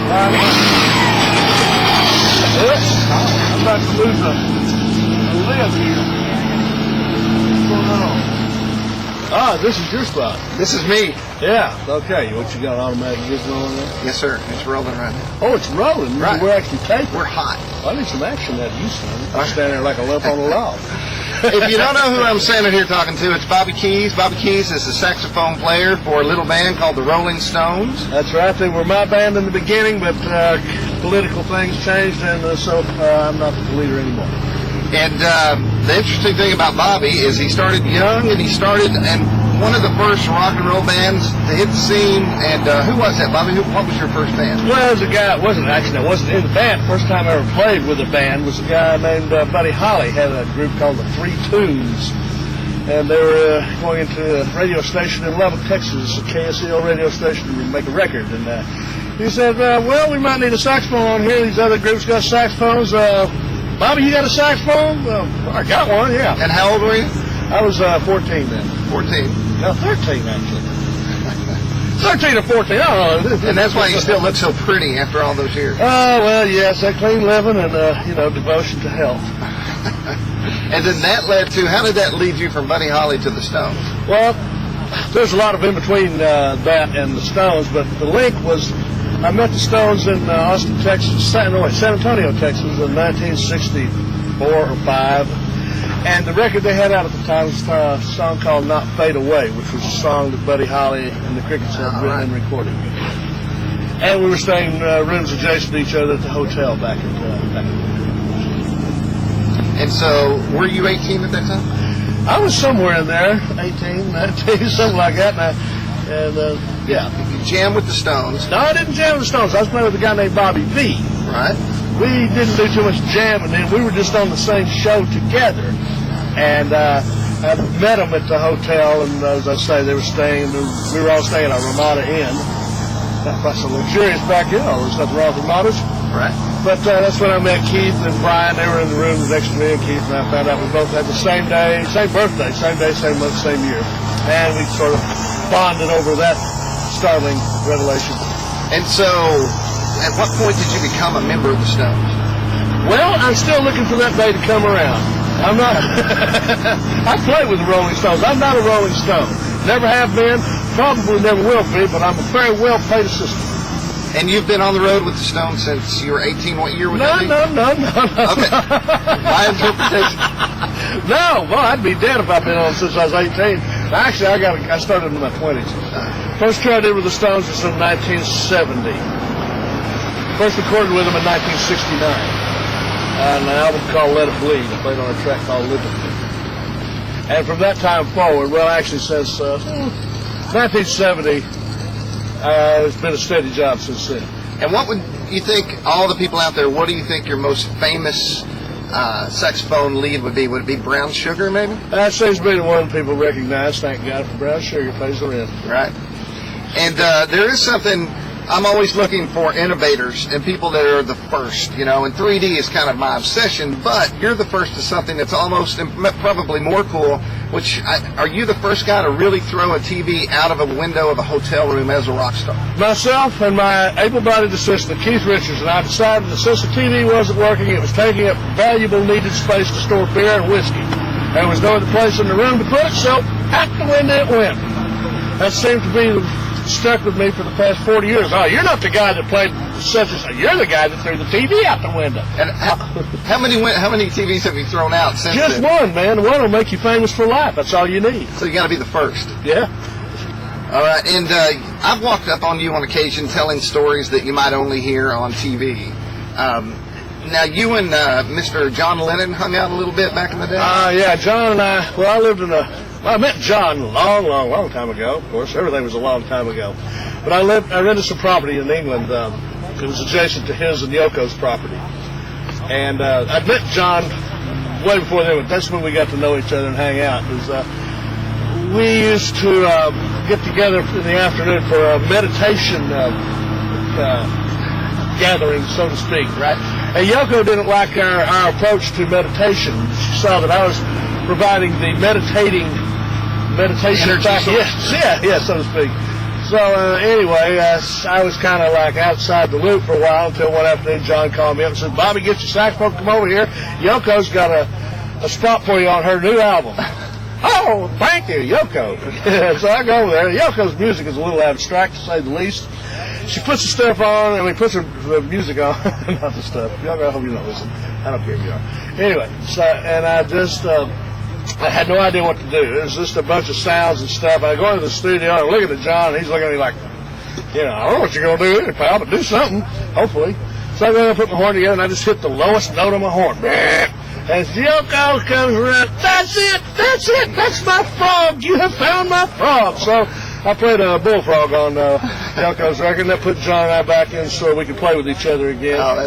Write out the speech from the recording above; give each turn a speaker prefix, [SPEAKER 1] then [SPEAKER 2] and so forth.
[SPEAKER 1] I'm about to lose a lid here. What's going on? Ah, this is your spot.
[SPEAKER 2] This is me.
[SPEAKER 1] Yeah. Okay. What you got, automatic ignition on there?
[SPEAKER 2] Yes, sir. It's rolling right now.
[SPEAKER 1] Oh, it's rolling.
[SPEAKER 2] Right.
[SPEAKER 1] We're actually taping.
[SPEAKER 2] We're hot.
[SPEAKER 1] I need some action out of you, son. I'm standing there like a lump on a log.
[SPEAKER 2] If you don't know who I'm standing here talking to, it's Bobby Keys. Bobby Keys is a saxophone player for a little band called the Rolling Stones.
[SPEAKER 1] That's right. They were my band in the beginning, but political things changed, and so I'm not the leader anymore.
[SPEAKER 2] And the interesting thing about Bobby is he started young, and he started in one of the first rock and roll bands to hit the scene. And who was that, Bobby? What was your first band?
[SPEAKER 1] Well, it was a guy. It wasn't actually. I wasn't in the band. First time I ever played with a band was a guy named Buddy Holly. Had a group called the Three Tunes, and they were going into a radio station in Lubbock, Texas, a KSL radio station, to make a record. And he said, "Well, we might need a saxophone on here. These other groups got saxophones. Bobby, you got a saxophone?" Well, I got one. Yeah.
[SPEAKER 2] And how old were you?
[SPEAKER 1] I was 14 then.
[SPEAKER 2] 14.
[SPEAKER 1] No, 13 actually. 13 or 14, I don't know.
[SPEAKER 2] And that's why you still look so pretty after all those years.
[SPEAKER 1] Oh, well, yes, that clean living and, devotion to health.
[SPEAKER 2] And then that led to, how did that lead you from Buddy Holly to the Stones?
[SPEAKER 1] Well, there's a lot of in between that and the Stones, but the link was, I met the Stones in Austin, Texas, San Antonio, Texas in 1964 or 5. And the record they had out at the time was a song called Not Fade Away, which was a song that Buddy Holly and the Crickets had written and recorded. And we were staying rooms adjacent to each other at the hotel back in
[SPEAKER 2] And so, were you 18 at that time?
[SPEAKER 1] I was somewhere in there, 18, 19, something like that. Yeah.
[SPEAKER 2] You jammed with the Stones.
[SPEAKER 1] No, I didn't jam with the Stones. I was playing with a guy named Bobby V.
[SPEAKER 2] Right.
[SPEAKER 1] We didn't do too much jamming then. We were just on the same show together. And I met them at the hotel, and as I say, we were all staying at Ramada Inn. That's a luxurious back in. There's nothing wrong with Ramadas.
[SPEAKER 2] Right.
[SPEAKER 1] But that's when I met Keith and Brian. They were in the room next to me, and Keith and I found out we both had the same day, same birthday, same day, same month, same year. And we sort of bonded over that startling revelation.
[SPEAKER 2] And so, at what point did you become a member of the Stones?
[SPEAKER 1] Well, I'm still looking for that day to come around. I'm not. I play with the Rolling Stones. I'm not a Rolling Stone. Never have been. Probably never will be. But I'm a very well-paid assistant.
[SPEAKER 2] And you've been on the road with the Stones since you were 18. What year would that be?
[SPEAKER 1] No.
[SPEAKER 2] Okay. My interpretation.
[SPEAKER 1] No. Well, I'd be dead if I'd been on since I was 18. Actually, I started in my 20s. First tour I did with the Stones was in 1970. First recorded with them in 1969. An album called Let It Bleed. I played on a track called Live It. And from that time forward, well, actually since 1970, it's been a steady job since then.
[SPEAKER 2] And what would you think, all the people out there, what do you think your most famous saxophone lead would be? Would it be Brown Sugar, maybe?
[SPEAKER 1] That seems to be the one people recognize. Thank God for Brown Sugar pays the rent.
[SPEAKER 2] Right. And there is something, I'm always looking for innovators and people that are the first, and 3D is kind of my obsession, but you're the first to something that's almost probably more cool, are you the first guy to really throw a TV out of a window of a hotel room as a rock star?
[SPEAKER 1] Myself and my able-bodied assistant, Keith Richards, and I decided that since the TV wasn't working, it was taking up valuable needed space to store beer and whiskey. There was no other place in the room to put it, so out the window it went. That seemed to be stuck with me for the past 40 years. Oh, you're not the guy that played such and such. You're the guy that threw the TV out the window.
[SPEAKER 2] And how many TVs have you thrown out since
[SPEAKER 1] Just
[SPEAKER 2] then?
[SPEAKER 1] one, man. One will make you famous for life. That's all you need.
[SPEAKER 2] So you got to be the first.
[SPEAKER 1] Yeah.
[SPEAKER 2] All right. And I've walked up on you on occasion telling stories that you might only hear on TV. Now, you and Mr. John Lennon hung out a little bit back in the day?
[SPEAKER 1] Yeah. John and I I met John a long time ago. Of course, everything was a long time ago. But I rented some property in England. It was adjacent to his and Yoko's property. And I met John way before then. But that's when we got to know each other and hang out. We used to get together in the afternoon for a meditation gathering, so to speak. Right. And Yoko didn't like our approach to meditation. She saw that I was providing the meditation
[SPEAKER 2] energy
[SPEAKER 1] back, so to speak. So anyway, I was kind of like outside the loop for a while until one afternoon John called me up and said, Bobby, get your saxophone, come over here. Yoko's got a spot for you on her new album. Oh, thank you, Yoko. So I go over there. Yoko's music is a little abstract, to say the least. She puts the stuff on, and we puts her music on, not the stuff. Yoko, I hope you don't listen. I don't care if you are. Anyway, so, and I just, I had no idea what to do. It was just a bunch of sounds and stuff. I go into the studio and look at John, and he's looking at me like, I don't know what you're going to do, pal, but do something, hopefully. So I go and put my horn together, and I just hit the lowest note on my horn. And Yoko comes around, that's it, that's my frog, you have found my frog. So I played a bullfrog on Yoko's record, and that put John and I back in so we could play with each other again.
[SPEAKER 2] Oh,